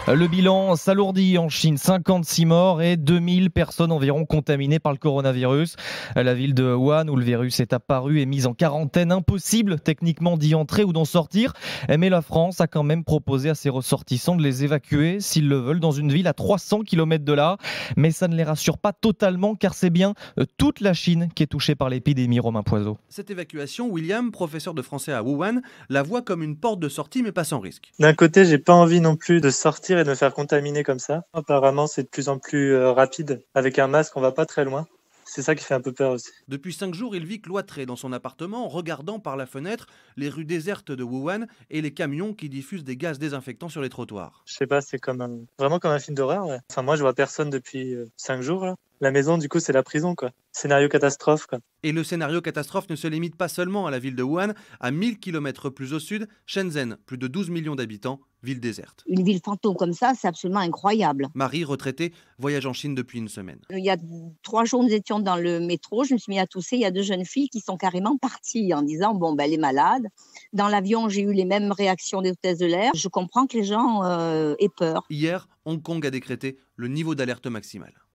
Le bilan s'alourdit en Chine, 56 morts et 2000 personnes environ contaminées par le coronavirus. La ville de Wuhan où le virus est apparu est mise en quarantaine. Impossible techniquement d'y entrer ou d'en sortir. Mais la France a quand même proposé à ses ressortissants de les évacuer s'ils le veulent dans une ville à 300 km de là. Mais ça ne les rassure pas totalement car c'est bien toute la Chine qui est touchée par l'épidémie, Romain Poiseau. Cette évacuation, William, professeur de français à Wuhan, la voit comme une porte de sortie mais pas sans risque. D'un côté, j'ai pas envie non plus de sortir et de me faire contaminer comme ça. Apparemment, c'est de plus en plus rapide. Avec un masque, on va pas très loin. C'est ça qui fait un peu peur aussi. Depuis 5 jours, il vit cloîtré dans son appartement, regardant par la fenêtre les rues désertes de Wuhan et les camions qui diffusent des gaz désinfectants sur les trottoirs. Je sais pas, c'est vraiment comme un film d'horreur. Ouais. Enfin, moi, je vois personne depuis 5 jours. Là. La maison, du coup, c'est la prison, quoi. Scénario catastrophe, quoi. Et le scénario catastrophe ne se limite pas seulement à la ville de Wuhan. À 1000 km plus au sud, Shenzhen, plus de 12 millions d'habitants, ville déserte. Une ville fantôme comme ça, c'est absolument incroyable. Marie, retraitée, voyage en Chine depuis une semaine. Il y a 3 jours, nous étions dans le métro, je me suis mis à tousser. Il y a 2 jeunes filles qui sont carrément parties en disant « bon, ben, elle est malade ». Dans l'avion, j'ai eu les mêmes réactions des hôtesses de l'air. Je comprends que les gens aient peur. Hier, Hong Kong a décrété le niveau d'alerte maximal.